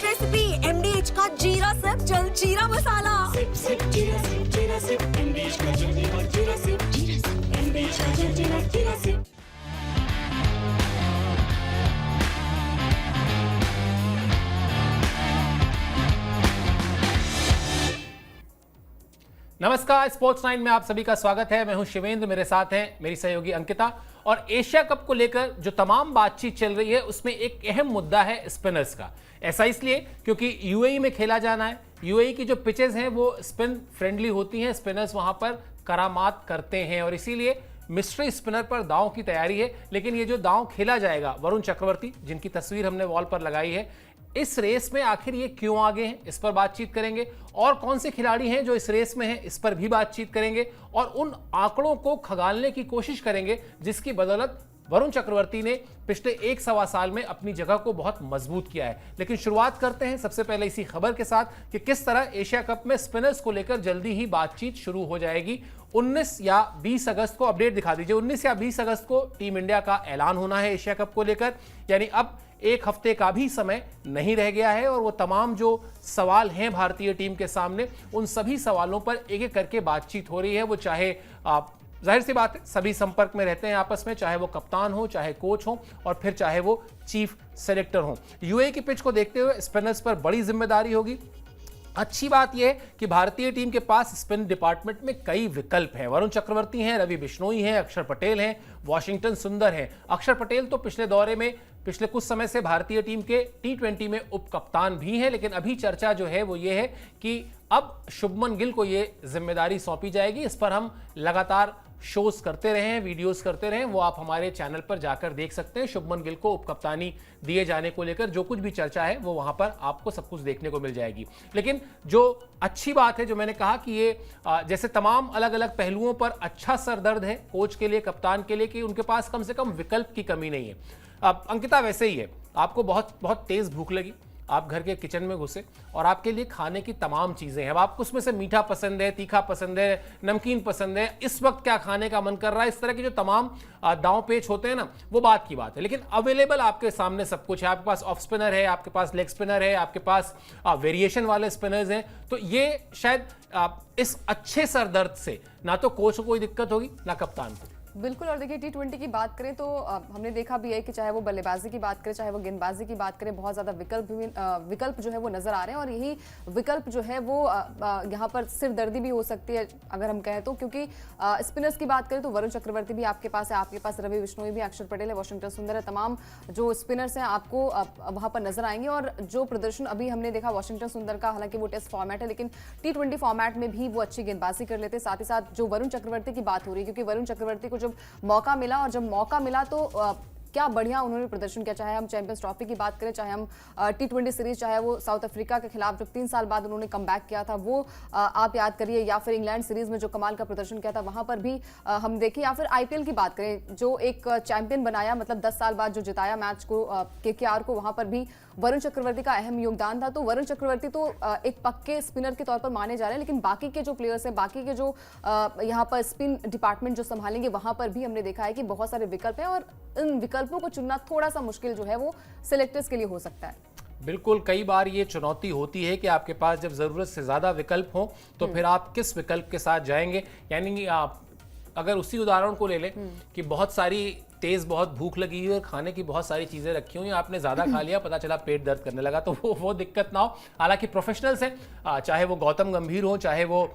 Perfect recipe MDH का जीरा SIP jaljeera मसाला। SIP SIP जीरा सिप MDH का जलजीरा और जीरा सिप MDH का जलजीरा जीरा सिप। नमस्कार, स्पोर्ट्स 9 में आप सभी का स्वागत है। मैं हूं शिवेंद्र, मेरे साथ हैं मेरी सहयोगी अंकिता। और एशिया कप को लेकर जो तमाम बातचीत चल रही है उसमें एक अहम मुद्दा है स्पिनर्स का। ऐसा इसलिए क्योंकि यूएई में खेला जाना है। यूएई की जो पिचेस हैं वो स्पिन फ्रेंडली होती हैं, स्पिनर्स वहां पर करामात करते हैं और इसीलिए मिस्ट्री स्पिनर पर दांव की तैयारी है। लेकिन ये जो दांव खेला जाएगा, वरुण चक्रवर्ती जिनकी तस्वीर हमने वॉल पर लगाई है, इस रेस में आखिर ये क्यों आगे हैं, इस पर बातचीत करेंगे। और कौन से खिलाड़ी हैं जो इस रेस में हैं, इस पर भी बातचीत करेंगे और उन आंकड़ों को खंगालने की कोशिश करेंगे जिसकी बदौलत वरुण चक्रवर्ती ने पिछले 1-1.25 साल में अपनी जगह को बहुत मजबूत किया है। लेकिन शुरुआत करते हैं सबसे पहले इसी खबर के साथ कि किस तरह एशिया कप में स्पिनर्स को लेकर जल्दी ही बातचीत शुरू हो जाएगी। 19 या 20 अगस्त को अपडेट दिखा दीजिए। 19 या 20 अगस्त को टीम इंडिया का ऐलान होना है एशिया कप को लेकर, यानी अब एक हफ्ते का भी समय नहीं रह गया है और वो तमाम जो सवाल हैं भारतीय टीम के सामने, उन सभी सवालों पर एक एक करके बातचीत हो रही है। वो चाहे जाहिर सी बात है सभी संपर्क में रहते हैं आपस में, चाहे वो कप्तान हो, चाहे कोच हो और फिर चाहे वो चीफ सेलेक्टर हो। यूएई की पिच को देखते हुए स्पिनर्स पर बड़ी जिम्मेदारी होगी। अच्छी बात यह है कि भारतीय टीम के पास स्पिन डिपार्टमेंट में कई विकल्प हैं। वरुण चक्रवर्ती हैं, रवि बिश्नोई हैं, अक्षर पटेल हैं, वॉशिंगटन सुंदर हैं। अक्षर पटेल तो पिछले दौरे में पिछले कुछ समय से भारतीय टीम के T20 में उप कप्तान भी हैं। लेकिन अभी चर्चा जो है वो ये है कि अब शुभमन गिल को ये जिम्मेदारी सौंपी जाएगी। इस पर हम लगातार शोज करते रहे हैं, वीडियोस करते रहे हैं, वो आप हमारे चैनल पर जाकर देख सकते हैं। शुभमन गिल को उपकप्तानी दिए जाने को लेकर जो कुछ भी चर्चा है वो वहां पर आपको सब कुछ देखने को मिल जाएगी। लेकिन जो अच्छी बात है, जो मैंने कहा कि ये जैसे तमाम अलग अलग पहलुओं पर अच्छा सरदर्द है कोच के लिए, कप्तान के लिए, कि उनके पास कम से कम विकल्प की कमी नहीं है। अब अंकिता वैसे ही है, आपको बहुत बहुत तेज भूख लगी, आप घर के किचन में घुसे और आपके लिए खाने की तमाम चीजें हैं। अब आपको उसमें से मीठा पसंद है, तीखा पसंद है, नमकीन पसंद है, इस वक्त क्या खाने का मन कर रहा है, इस तरह के जो तमाम दांव पेच होते हैं ना, वो बात की बात है। लेकिन अवेलेबल आपके सामने सब कुछ है। आपके पास ऑफ स्पिनर है, आपके पास लेग स्पिनर है, आपके पास वेरिएशन वाले स्पिनर्स हैं। तो ये शायद इस अच्छे सरदर्द से ना तो कोच को कोई दिक्कत होगी ना कप्तान को। बिल्कुल। और देखिए T20 की बात करें तो हमने देखा भी है कि चाहे वो बल्लेबाजी की बात करें, चाहे वो गेंदबाजी की बात करें, बहुत ज़्यादा विकल्प जो है वो नज़र आ रहे हैं। और यही विकल्प जो है वो यहाँ पर सिरदर्दी भी हो सकती है अगर हम कहें तो, क्योंकि स्पिनर्स की बात करें तो वरुण चक्रवर्ती भी आपके पास है, आपके पास रवि बिश्नोई भी, अक्षर पटेल है, वॉशिंगटन सुंदर है, तमाम जो स्पिनर्स हैं आपको वहाँ पर नजर आएंगे। और जो प्रदर्शन अभी हमने देखा वॉशिंगटन सुंदर का, हालांकि वो टेस्ट फॉर्मेट है लेकिन T20 फॉर्मेट में भी वो अच्छी गेंदबाजी कर लेते। साथ ही साथ जो वरुण चक्रवर्ती की बात हो रही है, क्योंकि वरुण चक्रवर्ती को जब मौका मिला और जब मौका मिला तो क्या बढ़िया उन्होंने प्रदर्शन किया। चाहे हम चैंपियंस ट्रॉफी की बात करें, चाहे हम T20 सीरीज, चाहे वो साउथ अफ्रीका के खिलाफ जब 3 साल बाद उन्होंने कमबैक किया था वो आप याद करिए, या फिर इंग्लैंड सीरीज में जो कमाल का प्रदर्शन किया था वहां पर भी हम देखें, या फिर IPL की बात करें जो एक चैंपियन बनाया, मतलब 10 साल बाद जो जिताया मैच को KKR को, वहां पर भी वरुण चक्रवर्ती का अहम योगदान था। तो वरुण चक्रवर्ती तो एक पक्के स्पिनर के तौर पर माने जा रहे हैं, लेकिन बाकी के जो प्लेयर्स हैं, बाकी के जो यहाँ पर स्पिन डिपार्टमेंट जो संभालेंगे, वहां पर भी हमने देखा है कि बहुत सारे विकल्प हैं और इन विकल्पों को चुनना थोड़ा सा मुश्किल जो है वो सिलेक्टर्स के लिए हो सकता है। बिल्कुल, कई बार ये चुनौती होती है कि आपके पास जब जरूरत से ज्यादा विकल्प हो तो फिर आप किस विकल्प के साथ जाएंगे। यानी आप अगर उसी उदाहरण को ले लें कि बहुत सारी तेज बहुत भूख लगी हुई और खाने की बहुत सारी चीजें रखी हुई, आपने ज्यादा खा लिया, पता चला पेट दर्द करने लगा, तो वो दिक्कत ना हो। हालांकि प्रोफेशनल्स हैं, चाहे वो गौतम गंभीर हो, चाहे वो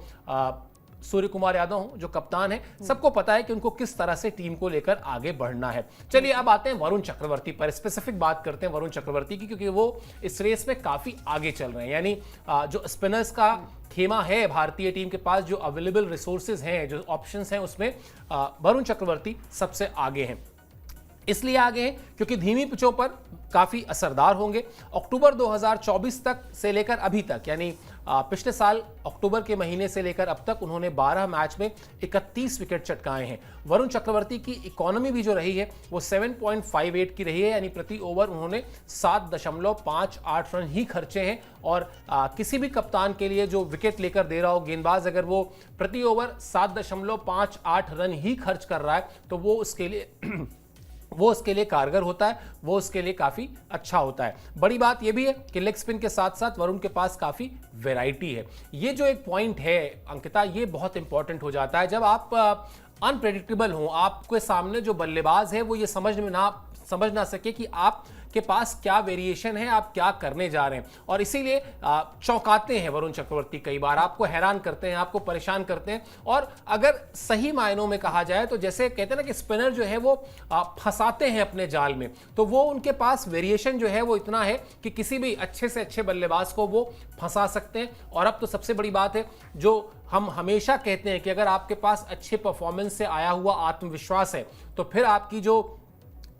सूर्य कुमार यादव हो जो कप्तान है, सबको पता है कि उनको किस तरह से टीम को लेकर आगे बढ़ना है। चलिए अब आते हैं वरुण चक्रवर्ती पर, स्पेसिफिक बात करते हैं वरुण चक्रवर्ती की, क्योंकि वो इस रेस में काफी आगे चल रहे हैं। यानी जो स्पिनर्स का खेमा है भारतीय टीम के पास, जो अवेलेबल रिसोर्सेज हैं, जो ऑप्शंस हैं, उसमें वरुण चक्रवर्ती सबसे आगे हैं। इसलिए आगे हैं क्योंकि धीमी पिचों पर काफी असरदार होंगे। अक्टूबर 2024 तक से लेकर अभी तक, यानी पिछले साल अक्टूबर के महीने से लेकर अब तक उन्होंने 12 मैच में 31 विकेट चटकाए हैं। वरुण चक्रवर्ती की इकोनॉमी भी जो रही है वो 7.58 की रही है, यानी प्रति ओवर उन्होंने 7.58 रन ही खर्चे हैं। और किसी भी कप्तान के लिए जो विकेट लेकर दे रहा हो गेंदबाज, अगर वो प्रति ओवर 7.58 रन ही खर्च कर रहा है तो वो उसके लिए वो उसके लिए कारगर होता है, वो उसके लिए काफ़ी अच्छा होता है। बड़ी बात ये भी है कि लेग स्पिन के साथ साथ वरुण के पास काफ़ी वैरायटी है। ये जो एक पॉइंट है अंकिता, ये बहुत इंपॉर्टेंट हो जाता है जब आप अनप्रेडिक्टेबल हो, आपके सामने जो बल्लेबाज है वो ये समझ ना सके कि आपके पास क्या वेरिएशन है, आप क्या करने जा रहे हैं, और इसीलिए चौंकाते हैं वरुण चक्रवर्ती, कई बार आपको हैरान करते हैं, आपको परेशान करते हैं। और अगर सही मायनों में कहा जाए तो जैसे कहते हैं ना कि स्पिनर जो है वो फंसाते हैं अपने जाल में, तो वो उनके पास वेरिएशन जो है वो इतना है कि किसी भी अच्छे से अच्छे बल्लेबाज को वो फंसा सकते हैं। और अब तो सबसे बड़ी बात है जो हम हमेशा कहते हैं कि अगर आपके पास अच्छे परफॉर्मेंस से आया हुआ आत्मविश्वास है तो फिर आपकी जो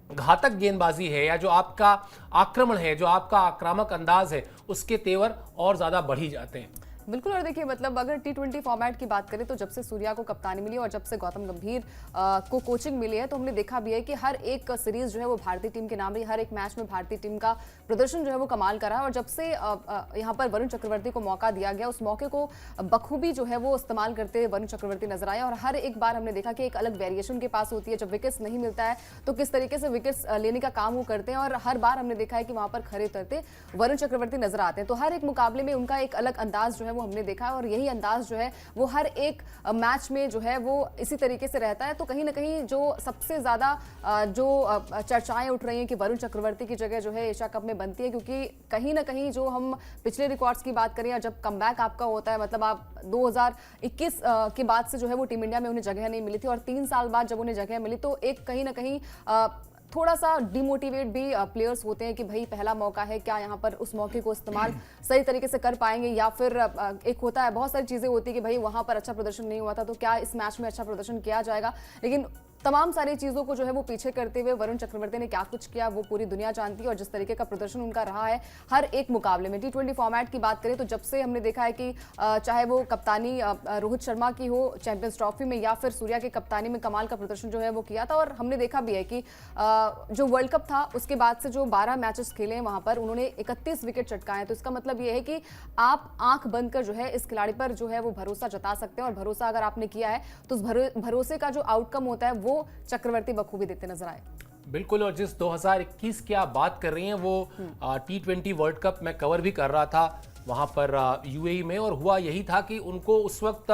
घातक गेंदबाजी है या जो आपका आक्रमण है, जो आपका आक्रामक अंदाज है, उसके तेवर और ज्यादा बढ़ ही जाते हैं। बिल्कुल। और देखिए मतलब अगर T20 फॉर्मेट की बात करें तो जब से सूर्या को कप्तानी मिली और जब से गौतम गंभीर को कोचिंग मिली है तो हमने देखा भी है कि हर एक सीरीज जो है वो भारतीय टीम के नाम रही, हर एक मैच में भारतीय टीम का प्रदर्शन जो है वो कमाल करा है। और जब से यहाँ पर वरुण चक्रवर्ती को मौका दिया गया, उस मौके को बखूबी जो है वो इस्तेमाल करते वरुण चक्रवर्ती नजर आए। और हर एक बार हमने देखा कि एक अलग वेरिएशन उनके पास होती है, जब विकेट्स नहीं मिलता है तो किस तरीके से विकेट्स लेने का काम वो करते हैं। और हर बार हमने देखा है कि वहां पर खड़े उतरते वरुण चक्रवर्ती नजर आते हैं। तो हर एक मुकाबले में उनका एक अलग अंदाज जो है वो हमने देखा है और यही अंदाज जो है वो हर एक मैच में जो है वो इसी तरीके से रहता है। तो कहीं ना कहीं जो सबसे ज्यादा जो चर्चाएं उठ रही हैं कि वरुण चक्रवर्ती की जगह जो है एशिया कप में बनती है, क्योंकि कहीं ना कहीं जो हम पिछले रिकॉर्ड्स की बात करें या जब कमबैक आपका होता है, मतलब आप 2021 के बाद से जो है वो टीम इंडिया में उन्हें जगह नहीं मिली थी और 3 साल बाद जब उन्हें जगह मिली तो एक कहीं ना कहीं थोड़ा सा डिमोटिवेट भी प्लेयर्स होते हैं कि भाई पहला मौका है, क्या यहाँ पर उस मौके को इस्तेमाल सही तरीके से कर पाएंगे, या फिर एक होता है बहुत सारी चीज़ें होती है कि भाई वहाँ पर अच्छा प्रदर्शन नहीं हुआ था तो क्या इस मैच में अच्छा प्रदर्शन किया जाएगा। लेकिन तमाम सारी चीज़ों को जो है वो पीछे करते हुए वरुण चक्रवर्ती ने क्या कुछ किया वो पूरी दुनिया जानती है। और जिस तरीके का प्रदर्शन उनका रहा है हर एक मुकाबले में, T20 फॉर्मेट की बात करें तो जब से हमने देखा है कि चाहे वो कप्तानी रोहित शर्मा की हो चैंपियंस ट्रॉफी में या फिर सूर्या की कप्तानी में कमाल का प्रदर्शन जो है वो किया था। और हमने देखा भी है कि जो वर्ल्ड कप था उसके बाद से जो 12 मैचेस खेले हैं वहां पर उन्होंने 31 विकेट चटकाए। तो इसका मतलब ये है कि आप आंख बंद कर जो है इस खिलाड़ी पर जो है वो भरोसा जता सकते हैं, और भरोसा अगर आपने किया है तो उस भरोसे का जो आउटकम होता है वो चक्रवर्ती बखूबी देते नजर आए। बिल्कुल। और जिस 2021 की आप बात कर रही हैं वो T20 वर्ल्ड कप मैं कवर भी कर रहा था वहाँ पर UAE में, और हुआ यही था कि उनको उस वक्त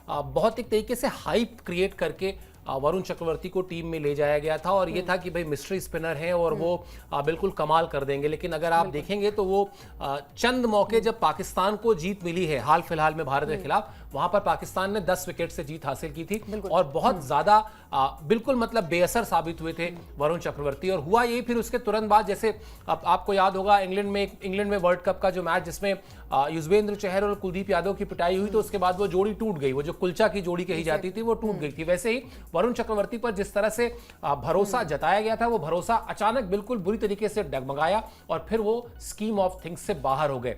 बहुत एक तरीके से हाइप क्रिएट करके वरुण चक्रवर्ती को टीम में ले जाया गया था और ये था कि भाई मिस्ट्री स्पिनर हैं और वो बिल्कुल कमाल कर देंगे। लेकिन अगर आप देखेंगे तो वो चंद मौके जब पाकिस्तान को जीत मिली है हाल फिलहाल में भारत के खिलाफ, वहां पर पाकिस्तान ने 10 विकेट से जीत हासिल की थी और बहुत ज्यादा बिल्कुल मतलब बेअसर साबित हुए थे वरुण चक्रवर्ती। और हुआ यही फिर उसके तुरंत बाद, जैसे आपको याद होगा इंग्लैंड में वर्ल्ड कप का जो मैच जिसमें युजवेंद्र चहल और कुलदीप यादव की पिटाई हुई, तो उसके बाद वो जोड़ी टूट गई, वो जो कुलचा की जोड़ी कही जाती थी वो टूट गई थी। वैसे ही वरुण चक्रवर्ती पर जिस तरह से भरोसा जताया गया था वो भरोसा अचानक बिल्कुल बुरी तरीके से डगमगाया और फिर वो स्कीम ऑफ थिंग्स से बाहर हो गए।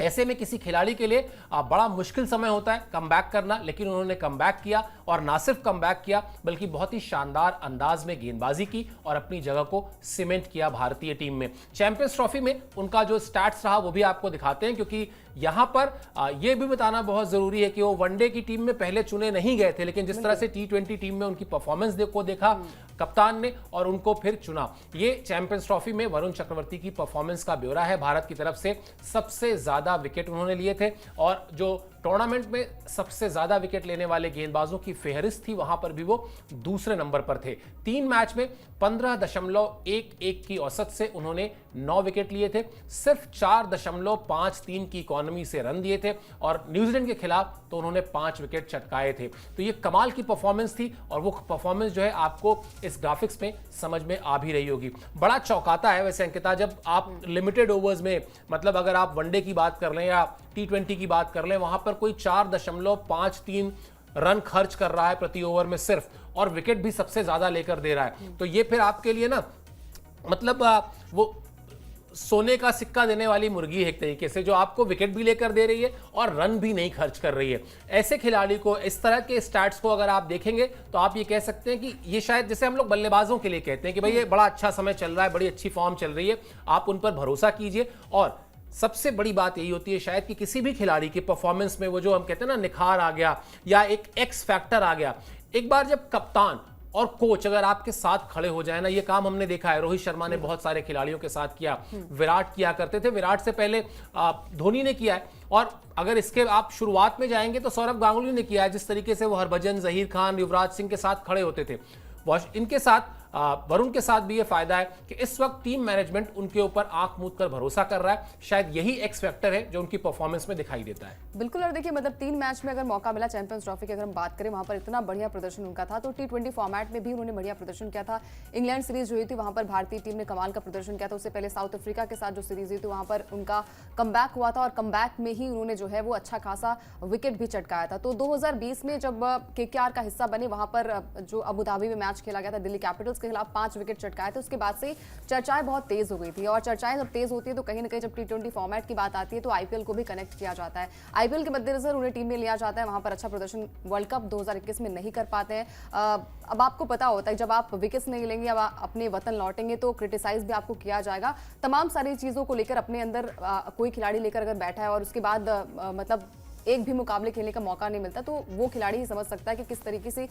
ऐसे में किसी खिलाड़ी के लिए बड़ा मुश्किल समय होता है कमबैक करना, लेकिन उन्होंने कमबैक किया और ना सिर्फ कमबैक किया बल्कि बहुत ही शानदार अंदाज में गेंदबाजी की और अपनी जगह को सीमेंट किया भारतीय टीम में। चैंपियंस ट्रॉफी में उनका जो स्टैट्स रहा वो भी आपको दिखाते हैं, क्योंकि यहां पर यह भी बताना बहुत जरूरी है कि वो वनडे की टीम में पहले चुने नहीं गए थे, लेकिन जिस तरह से T20 टीम में उनकी परफॉर्मेंस को देखा कप्तान ने और उनको फिर चुना। ये चैंपियंस ट्रॉफी में वरुण चक्रवर्ती की परफॉर्मेंस का ब्यौरा है। भारत की तरफ से सबसे ज्यादा विकेट उन्होंने लिए थे और जो टूर्नामेंट में सबसे ज्यादा विकेट लेने वाले गेंदबाजों की फेहरिस्त थी वहां पर भी वो दूसरे नंबर पर थे। 3 मैच में 15.11 की औसत से उन्होंने 9 विकेट लिए थे, सिर्फ 4.53 की इकोनॉमी से रन दिए थे और न्यूजीलैंड के खिलाफ तो उन्होंने 5 विकेट चटकाए थे। तो ये कमाल की परफॉर्मेंस थी और वो परफॉर्मेंस जो है आपको इस ग्राफिक्स में समझ में आ भी रही होगी। बड़ा चौंकाता है वैसे अंकिता, जब आप लिमिटेड ओवर्स में, मतलब अगर आप वनडे की बात कर लें या T20 की बात कर लें, वहां पर कोई 4.53 रन खर्च कर रहा है प्रति ओवर में सिर्फ, और विकेट भी सबसे ज्यादा लेकर दे रहा है। तो ये फिर आपके लिए ना मतलब वो सोने का सिक्का देने वाली मुर्गी है एक तरीके से, जो आपको विकेट भी लेकर दे रही है और रन भी नहीं खर्च कर रही है। ऐसे खिलाड़ी को, इस तरह के स्टैट्स को अगर आप देखेंगे तो आप ये कह सकते हैं कि ये शायद, जैसे हम लोग बल्लेबाजों के लिए कहते हैं कि भाई ये बड़ा अच्छा समय चल रहा है, बड़ी अच्छी फॉर्म चल रही है, आप उन पर भरोसा कीजिए। और सबसे बड़ी बात यही होती है शायद कि किसी भी खिलाड़ी की परफॉर्मेंस में वो जो हम कहते हैं ना निखार आ गया या एक एक्स फैक्टर आ गया, एक बार जब कप्तान और कोच अगर आपके साथ खड़े हो जाए ना, ये काम हमने देखा है, रोहित शर्मा ने बहुत सारे खिलाड़ियों के साथ किया, विराट किया करते थे, विराट से पहले धोनी ने किया है, और अगर इसके आप शुरुआत में जाएंगे तो सौरभ गांगुली ने किया है, जिस तरीके से वो हरभजन, जहीर खान, युवराज सिंह के साथ खड़े होते थे। इनके साथ वरुण के साथ भी ये फायदा है कि इस वक्त टीम मैनेजमेंट उनके ऊपर आंख मूंद कर भरोसा कर रहा है। शायद यही एक्स फैक्टर है जो उनकी परफॉर्मेंस में दिखाई देता है। बिल्कुल, और देखिए मतलब 3 मैच में अगर मौका मिला चैंपियंस ट्रॉफी की अगर हम बात करें, वहां पर इतना बढ़िया प्रदर्शन उनका था, तो T20 फॉर्मेट में भी उन्होंने बढ़िया प्रदर्शन किया था। इंग्लैंड सीरीज हुई थी, वहां पर भारतीय टीम ने कमाल का प्रदर्शन किया था। उससे पहले साउथ अफ्रीका के साथ जो सीरीज हुई थी वहां पर उनका कमबैक हुआ था, और कमबैक में ही उन्होंने जो है वो अच्छा खासा विकेट भी चटकाया था। तो 2020 में जब KKR का हिस्सा बने, वहां पर जो अबू धाबी में मैच खेला गया था दिल्ली कैपिटल्स के खिलाफ, 5 विकेट चटकाए थे। उसके बाद से चर्चाएं बहुत तेज हो गई थी, और चर्चाएं जब तेज होती है तो कहीं ना कहीं जब T20 फॉर्मेट की बात आती है तो IPL को भी कनेक्ट किया जाता है। IPL के मद्देनजर उन्हें टीम में लिया जाता है, वहां पर अच्छा प्रदर्शन वर्ल्ड कप 2021 में नहीं कर पाते हैं। अब आपको पता होता है जब आप विकेट्स नहीं लेंगे, अब अपने वतन लौटेंगे तो क्रिटिसाइज भी आपको किया जाएगा। तमाम सारी चीजों को लेकर अपने अंदर कोई खिलाड़ी लेकर अगर बैठा है और उसके बाद मतलब एक भी मुकाबले खेलने का मौका नहीं मिलता, तो वो खिलाड़ी ही समझ सकता है कि किस तरीके से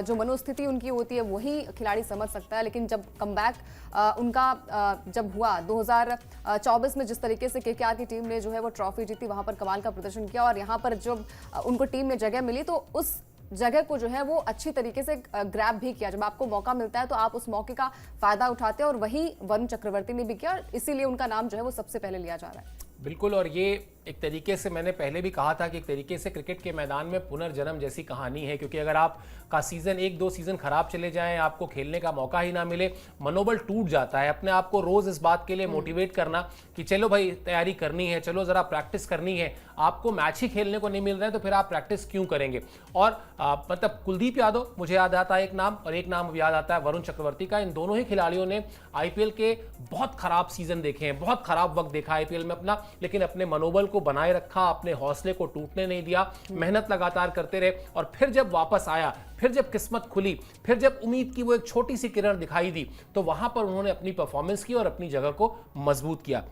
जो मनोस्थिति उनकी होती है वही खिलाड़ी समझ सकता है। लेकिन जब कमबैक उनका जब हुआ 2024 में, जिस तरीके से KKR की टीम ने जो है वो ट्रॉफी जीती, वहां पर कमाल का प्रदर्शन किया, और यहाँ पर जब उनको टीम में जगह मिली तो उस जगह को जो है वो अच्छी तरीके से ग्रैब भी किया। जब आपको मौका मिलता है तो आप उस मौके का फायदा उठाते हैं, और वही वरुण चक्रवर्ती ने भी किया, और इसीलिए उनका नाम जो है वो सबसे पहले लिया जा रहा है। बिल्कुल, और ये एक तरीके से मैंने पहले भी कहा था कि एक तरीके से क्रिकेट के मैदान में पुनर्जन्म जैसी कहानी है, क्योंकि अगर आपका सीजन 1-2 सीजन खराब चले जाएं, आपको खेलने का मौका ही ना मिले, मनोबल टूट जाता है। अपने आप को रोज इस बात के लिए मोटिवेट करना कि चलो भाई तैयारी करनी है, चलो जरा प्रैक्टिस करनी है, आपको मैच ही खेलने को नहीं मिल रहा है तो फिर आप प्रैक्टिस क्यों करेंगे। और मतलब कुलदीप यादव मुझे याद आता है एक नाम, और एक नाम याद आता है वरुण चक्रवर्ती का। इन दोनों ही खिलाड़ियों ने IPL के बहुत खराब सीजन देखे हैं, बहुत खराब वक्त देखा IPL में अपना, लेकिन अपने मनोबल को बनाए रखा, अपने हौसले को टूटने नहीं दिया, मेहनत लगातार करते रहे, और फिर जब वापस आया, फिर जब किस्मत खुली, फिर जब उम्मीद की वो एक छोटी सी किरण दिखाई दी, तो वहां पर उन्होंने अपनी परफॉर्मेंस की और अपनी जगह को मजबूत किया।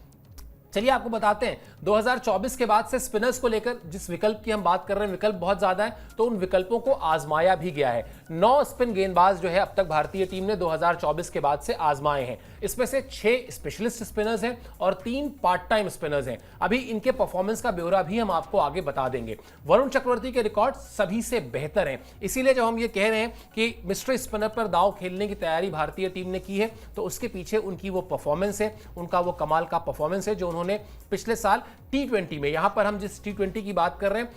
चलिए आपको बताते हैं 2024 के बाद से स्पिनर्स को लेकर जिस विकल्प की हम बात कर रहे हैं, विकल्प बहुत ज्यादा है, तो उन विकल्पों को आजमाया भी गया है। 9 स्पिन गेंदबाज जो है अब तक भारतीय टीम ने 2024 के बाद से आजमाए हैं। इसमें से 6 स्पेशलिस्ट स्पिनर्स हैं और 3 पार्ट टाइम स्पिनर्स हैं। अभी इनके परफॉर्मेंस का ब्यौरा भी हम आपको आगे बता देंगे। वरुण चक्रवर्ती के रिकॉर्ड सभी से बेहतर हैं, इसीलिए जब हम ये कह रहे हैं कि मिस्ट्री स्पिनर पर दांव खेलने की तैयारी भारतीय टीम ने की है, तो उसके पीछे उनकी वो परफॉर्मेंस है, उनका वो कमाल का परफॉर्मेंस है जो उन्होंने पिछले साल T20 में, यहां पर हम जिस T20 की बात कर रहे हैं,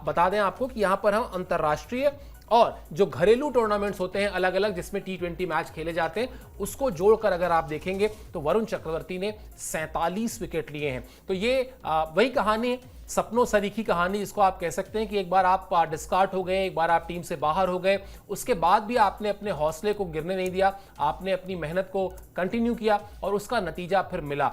बता दें आपको कि यहां पर हम अंतरराष्ट्रीय और जो घरेलू टूर्नामेंट्स होते हैं अलग अलग जिसमें T20 मैच खेले जाते हैं, उसको जोड़कर अगर आप देखेंगे तो वरुण चक्रवर्ती ने 47 विकेट लिए हैं। तो ये वही कहानी है, सपनों सरीखी कहानी जिसको आप कह सकते हैं कि एक बार आप डिस्कार्ड हो गए, एक बार आप टीम से बाहर हो गए, उसके बाद भी आपने अपने हौसले को गिरने नहीं दिया, आपने अपनी मेहनत को कंटिन्यू किया और उसका नतीजा फिर मिला।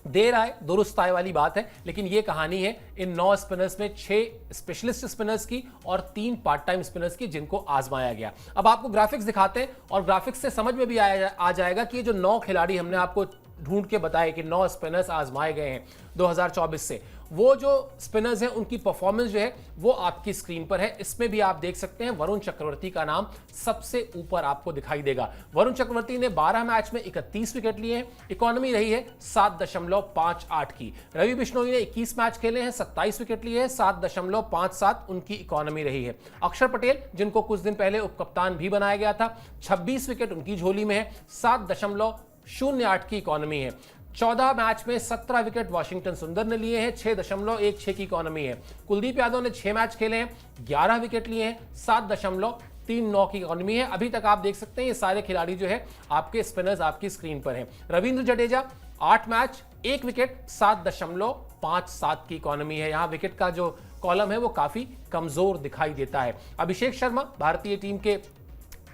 देर आए दुरुस्त आए वाली बात है, लेकिन ये कहानी है इन 9 स्पिनर्स में 6 स्पेशलिस्ट स्पिनर्स की और 3 पार्ट टाइम स्पिनर्स की, जिनको आजमाया गया। अब आपको ग्राफिक्स दिखाते हैं और ग्राफिक्स से समझ में भी आ जाएगा कि ये जो 9 खिलाड़ी हमने आपको ढूंढ के बताए कि 9 स्पिनर्स आजमाए गए हैं 2024 से, वो जो स्पिनर्स हैं उनकी परफॉर्मेंस जो है वो आपकी स्क्रीन पर है। इसमें भी आप देख सकते हैं वरुण चक्रवर्ती का नाम सबसे ऊपर आपको दिखाई देगा। वरुण चक्रवर्ती ने 12 मैच में 31 विकेट लिए हैं, इकोनॉमी रही है 7.58 की। रवि बिश्नोई ने 21 मैच खेले हैं, 27 विकेट लिए हैं, 7.57 उनकी इकोनॉमी रही है। अक्षर पटेल, जिनको कुछ दिन पहले उपकप्तान भी बनाया गया था, 26 विकेट उनकी झोली में है, 7.08 की इकोनॉमी है। 14 मैच में 17 विकेट वाशिंगटन सुंदर ने लिए हैं, 6.16 की इकोनॉमी है। कुलदीप यादव ने 6 मैच खेले हैं, 11 विकेट लिए हैं, 7.39 की इकोनॉमी है। अभी तक आप देख सकते हैं ये सारे खिलाड़ी जो है आपके स्पिनर्स आपकी स्क्रीन पर हैं। रविंद्र जडेजा 8 मैच 1 विकेट, 7.57 की इकोनॉमी है। यहां विकेट का जो कॉलम है वो काफी कमजोर दिखाई देता है। अभिषेक शर्मा भारतीय टीम के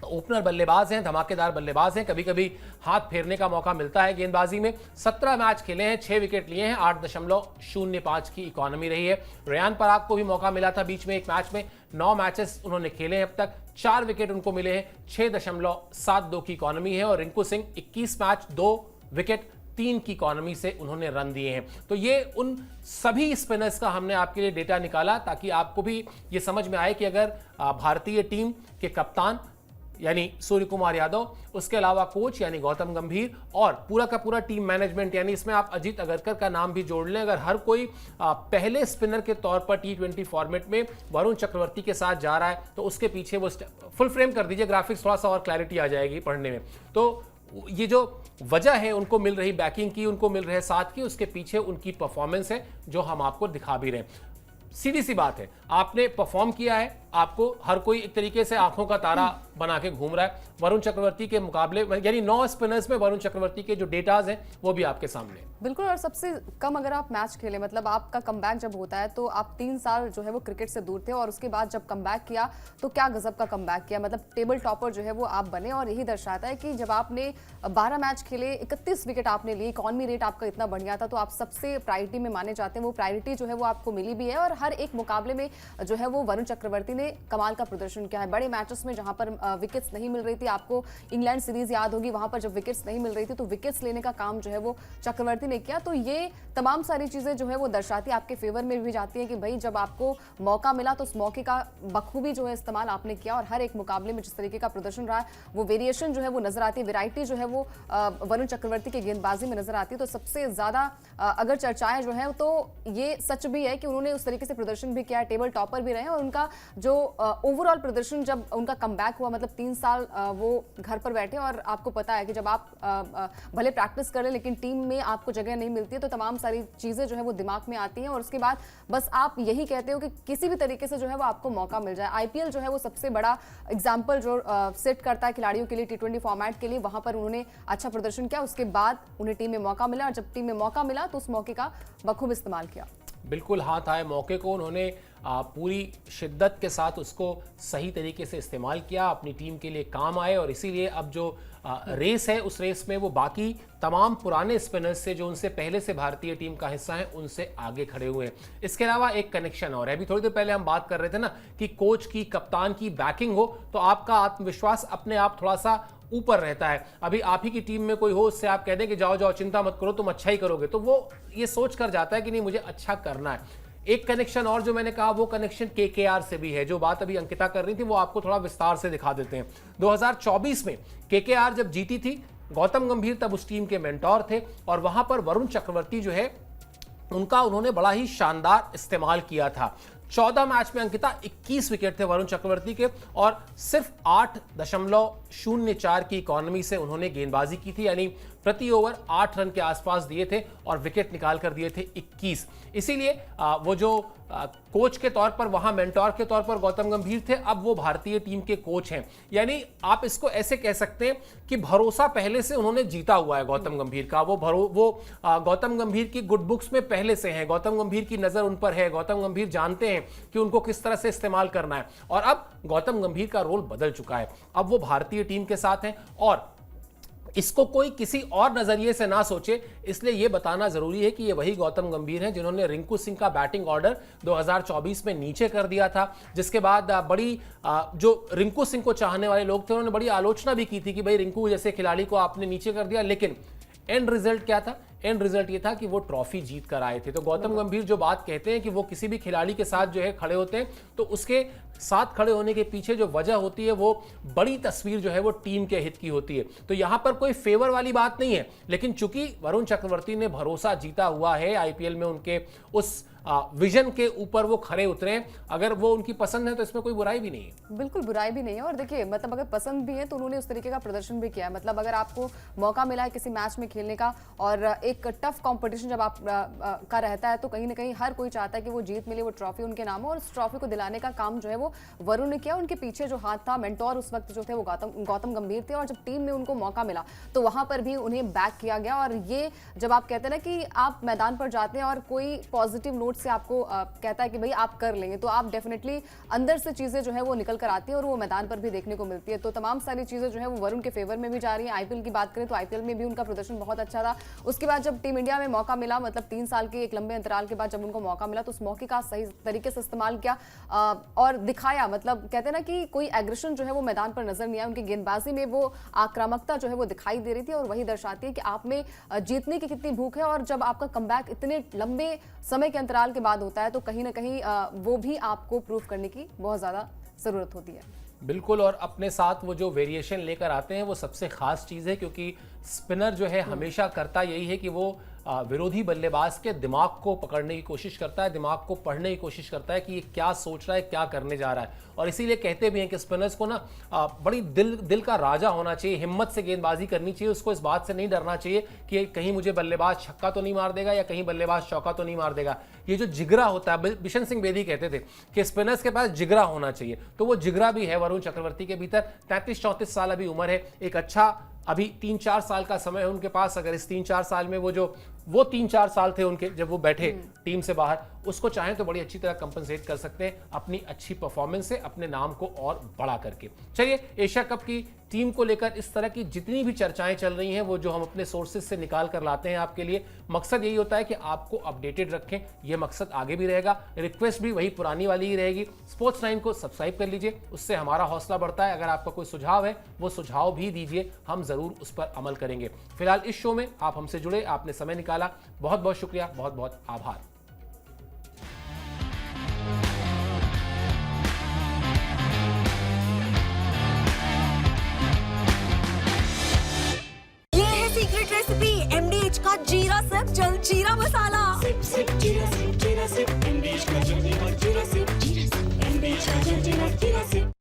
ओपनर बल्लेबाज हैं, धमाकेदार बल्लेबाज हैं, कभी कभी हाथ फेरने का मौका मिलता है गेंदबाजी में। 17 मैच खेले हैं, 6 विकेट लिए हैं, 8.05 की इकोनॉमी रही है। रेयान पराग को भी मौका मिला था बीच में एक मैच में, 9 मैचेस उन्होंने खेले हैं अब तक, 4 विकेट उनको मिले हैं, 6.72 की इकोनॉमी है। और रिंकू सिंह 21 मैच 2 विकेट 3 की इकोनॉमी से उन्होंने रन दिए हैं। तो ये उन सभी स्पिनर्स का हमने आपके लिए डेटा निकाला ताकि आपको भी ये समझ में आए कि अगर भारतीय टीम के कप्तान यानी सूर्य कुमार यादव, उसके अलावा कोच यानी गौतम गंभीर और पूरा का पूरा टीम मैनेजमेंट, यानी इसमें आप अजीत अगरकर का नाम भी जोड़ लें। अगर हर कोई पहले स्पिनर के तौर पर T20 फॉर्मेट में वरुण चक्रवर्ती के साथ जा रहा है तो उसके पीछे वो फुल फ्रेम कर दीजिए ग्राफिक्स, थोड़ा सा और क्लैरिटी आ जाएगी पढ़ने में। तो ये जो वजह है उनको मिल रही बैकिंग की, उनको मिल रहे साथ की, उसके पीछे उनकी परफॉर्मेंस है जो हम आपको दिखा भी रहे हैं। सीधी सी बात है, आपने परफॉर्म किया है, आपको हर कोई एक तरीके से आंखों का तारा बना के घूम रहा है। वरुण चक्रवर्ती के मुकाबले यानी 9 स्पिनर्स में वरुण चक्रवर्ती के जो डेटाज हैं वो भी आपके सामने। बिल्कुल, और सबसे कम अगर आप मैच खेले, मतलब आपका कमबैक जब होता है तो आप 3 साल जो है वो क्रिकेट से दूर थे और उसके बाद जब कमबैक किया तो क्या गजब का कमबैक किया, मतलब टेबल टॉपर जो है वो आप बने। और यही दर्शाता है कि जब आपने 12 मैच खेले, 31 विकेट आपने लिए, इकॉनमी रेट आपका इतना बढ़िया था, तो आप सबसे प्रायोरिटी में माने जाते हैं। वो प्रायोरिटी जो है वो आपको मिली भी है और हर एक मुकाबले में जो है वो वरुण चक्रवर्ती ने कमाल का प्रदर्शन किया है। बड़े मैचेस में जहां पर विकेट्स नहीं मिल रही थी, आपको इंग्लैंड सीरीज याद होगी, वहां पर जब विकेट्स नहीं मिल रही थी तो विकेट्स लेने का काम जो है वो चक्रवर्ती ने किया। तो ये तमाम सारी चीजें जो है वो दर्शाती, आपके फेवर में भी जाती है कि भाई जब आपको मौका मिला तो उस मौके का बखूबी जो है इस्तेमाल आपने किया और हर एक मुकाबले में जिस तरीके का प्रदर्शन रहा है वो वेरिएशन जो है वो नजर आती है, वैरायटी जो है वो वरुण चक्रवर्ती की गेंदबाजी में नजर आती है। तो सबसे ज्यादा अगर चर्चाएं जो है तो ये सच भी है कि उन्होंने उस तरीके से प्रदर्शन भी किया, टेबल टॉपर भी रहे और उनका जो ओवरऑल प्रदर्शन जब उनका कमबैक हुआ, मतलब 3 साल वो घर पर बैठे और आपको पता है कि जब आप भले प्रैक्टिस करें लेकिन टीम में आपको जगह नहीं मिलती है तो तमाम सारी चीजें जो है वो दिमाग में आती हैं और उसके बाद बस आप यही कहते हो कि किसी भी तरीके से जो है वो आपको मौका मिल जाए। आईपीएल जो है वो सबसे बड़ा एग्जाम्पल जो सेट करता है खिलाड़ियों के लिए T20 फॉर्मेट के लिए, वहां पर उन्होंने अच्छा प्रदर्शन किया, उसके बाद उन्हें टीम में मौका मिला और जब टीम में मौका मिला तो उस मौके का बखूब इस्तेमाल किया। बिल्कुल, हाथ आए मौके को उन्होंने पूरी शिद्दत के साथ उसको सही तरीके से इस्तेमाल किया, अपनी टीम के लिए काम आए और इसीलिए अब जो रेस है उस रेस में वो बाकी तमाम पुराने स्पिनर्स से जो उनसे पहले से भारतीय टीम का हिस्सा है उनसे आगे खड़े हुए हैं। इसके अलावा एक कनेक्शन और है, अभी थोड़ी देर पहले हम बात कर रहे थे ना कि कोच की, कप्तान की बैकिंग हो तो आपका आत्मविश्वास अपने आप थोड़ा सा ऊपर रहता है। अभी आप ही की टीम में कोई हो, उससे आप कह दें कि जाओ जाओ चिंता मत करो तुम अच्छा ही करोगे, तो वो ये सोच कर जाता है कि नहीं मुझे अच्छा करना है। एक कनेक्शन और जो मैंने कहा वो कनेक्शन KKR से भी है, जो बात अभी अंकिता कर रही थी वो आपको थोड़ा विस्तार से दिखा देते हैं। 2024 में KKR जब जीती थी, गौतम गंभीर तब उस टीम के मेंटोर थे और वहां पर वरुण चक्रवर्ती जो है उनका उन्होंने बड़ा ही शानदार इस्तेमाल किया था। 14 मैच में अंकिता 21 विकेट थे वरुण चक्रवर्ती के और सिर्फ 8.04 की इकोनॉमी से उन्होंने गेंदबाजी की थी, यानी प्रति ओवर 8 रन के आसपास दिए थे और विकेट निकाल कर दिए थे 21। इसीलिए वो जो कोच के तौर पर, वहां मेंटोर के तौर पर गौतम गंभीर थे, अब वो भारतीय टीम के कोच हैं। यानी आप इसको ऐसे कह सकते हैं कि भरोसा पहले से उन्होंने जीता हुआ है गौतम गंभीर का। वो गौतम गंभीर की गुड बुक्स में पहले से हैं, गौतम गंभीर की नजर उन पर है, गौतम गंभीर जानते हैं कि उनको किस तरह से इस्तेमाल करना है और अब गौतम गंभीर का रोल बदल चुका है। अब वो भारतीय टीम के साथ हैं और इसको कोई किसी और नजरिए से ना सोचे, इसलिए यह बताना जरूरी है कि ये वही गौतम गंभीर हैं जिन्होंने रिंकू सिंह का बैटिंग ऑर्डर 2024 में नीचे कर दिया था, जिसके बाद बड़ी जो रिंकू सिंह को चाहने वाले लोग थे उन्होंने बड़ी आलोचना भी की थी कि भाई रिंकू जैसे खिलाड़ी को आपने नीचे कर दिया। लेकिन एंड रिजल्ट क्या था? एंड रिजल्ट ये था कि वो ट्रॉफी जीत कर आए थे। तो गौतम गंभीर जो बात कहते हैं कि वो किसी भी खिलाड़ी के साथ जो है खड़े होते हैं तो उसके साथ खड़े होने के पीछे जो वजह होती है वो बड़ी तस्वीर जो है वो टीम के हित की होती है। तो यहां पर कोई फेवर वाली बात नहीं है, लेकिन चूंकि वरुण चक्रवर्ती ने भरोसा जीता हुआ है आईपीएल में, उनके उस विजन के ऊपर वो खड़े उतरे, अगर वो उनकी पसंद है तो इसमें कोई बुराई भी नहीं है। बिल्कुल बुराई भी नहीं है और देखिए मतलब अगर पसंद भी है तो उन्होंने उस तरीके का प्रदर्शन भी किया है। मतलब अगर आपको मौका मिला है किसी मैच में खेलने का और एक टफ कंपटीशन जब आप का रहता है तो कहीं ना कहीं हर कोई चाहता है कि वो जीत मिले, वो ट्रॉफी उनके नाम हो और उस ट्रॉफी को दिलाने का काम जो है वो वरुण ने किया। उनके पीछे जो हाथ था, मेंटोर उस वक्त जो थे वो गौतम गंभीर थे और जब टीम में उनको मौका मिला तो वहां पर भी उन्हें बैक किया गया। और ये जब आप कहते हैं ना कि आप मैदान पर जाते हैं और कोई पॉजिटिव नोट से आपको कहता है कि भाई आप कर लेंगे, तो आप डेफिनेटली अंदर से चीजें जो है वो निकल कर आती है और वो मैदान पर भी देखने को मिलती है। तो तमाम सारी चीजें जो है वो वरुण के फेवर में भी जा रही है। आईपीएल की बात करें तो आईपीएल में भी उनका प्रदर्शन बहुत अच्छा था। उसके बाद जब टीम इंडिया में मौका मिला, मतलब 3 साल के एक लंबे अंतराल के बाद जब उनको मौका मिला तो उस मौके का सही तरीके से इस्तेमाल किया और दिखाया। मतलब कहते हैं ना कि कोई एग्रेशन जो है वो मैदान पर नजर नहीं आया, उनकी गेंदबाजी में वो आक्रामकता जो है वो दिखाई दे रही थी और वही दर्शाती है कि आप में जीतने की कितनी भूख है। और जब आपका कमबैक इतने लंबे समय के अंतराल के बाद होता है तो कहीं ना कहीं वो भी आपको प्रूव करने की बहुत ज्यादा जरूरत होती है। बिल्कुल, और अपने साथ वो जो वेरिएशन लेकर आते हैं वो सबसे खास चीज़ है, क्योंकि स्पिनर जो है हमेशा करता यही है कि वो विरोधी बल्लेबाज के दिमाग को पकड़ने की कोशिश करता है, दिमाग को पढ़ने की कोशिश करता है कि ये क्या सोच रहा है, क्या करने जा रहा है। और इसीलिए कहते भी हैं कि स्पिनर्स को ना बड़ी दिल का राजा होना चाहिए, हिम्मत से गेंदबाजी करनी चाहिए, उसको इस बात से नहीं डरना चाहिए कि कहीं मुझे बल्लेबाज छक्का तो नहीं मार देगा या कहीं बल्लेबाज चौका तो नहीं मार देगा। ये जो जिगरा होता है, बिशन सिंह बेदी कहते थे कि स्पिनर्स के पास जिगरा होना चाहिए, तो वो जिगरा भी है वरुण चक्रवर्ती के भीतर। 33-34 साल अभी उम्र है, एक अच्छा अभी 3-4 साल का समय है उनके पास। अगर इस 3-4 साल में वो 3-4 साल थे उनके जब वो बैठे टीम से बाहर, उसको चाहें तो बड़ी अच्छी तरह कंपनसेट कर सकते हैं अपनी अच्छी परफॉर्मेंस से, अपने नाम को और बड़ा करके। चलिए, एशिया कप की टीम को लेकर इस तरह की जितनी भी चर्चाएं चल रही हैं वो जो हम अपने सोर्सेज से निकाल कर लाते हैं आपके लिए, मकसद यही होता है कि आपको अपडेटेड रखें। यह मकसद आगे भी रहेगा, रिक्वेस्ट भी वही पुरानी वाली ही रहेगी। स्पोर्ट्स 9 को सब्सक्राइब कर लीजिए, उससे हमारा हौसला बढ़ता है। अगर आपका कोई सुझाव है वो सुझाव भी दीजिए, हम जरूर उस पर अमल करेंगे। फिलहाल इस शो में आप हमसे जुड़े, आपने समय निकाला, बहुत बहुत शुक्रिया, बहुत बहुत आभार। ये है सीक्रेट रेसिपी MDH का जीरा सिर्फ जलजीरा मसाला। Sip sip जीरा sip MDH का जल्दी और जीरा sip MDH का जल्दी और जीरा sip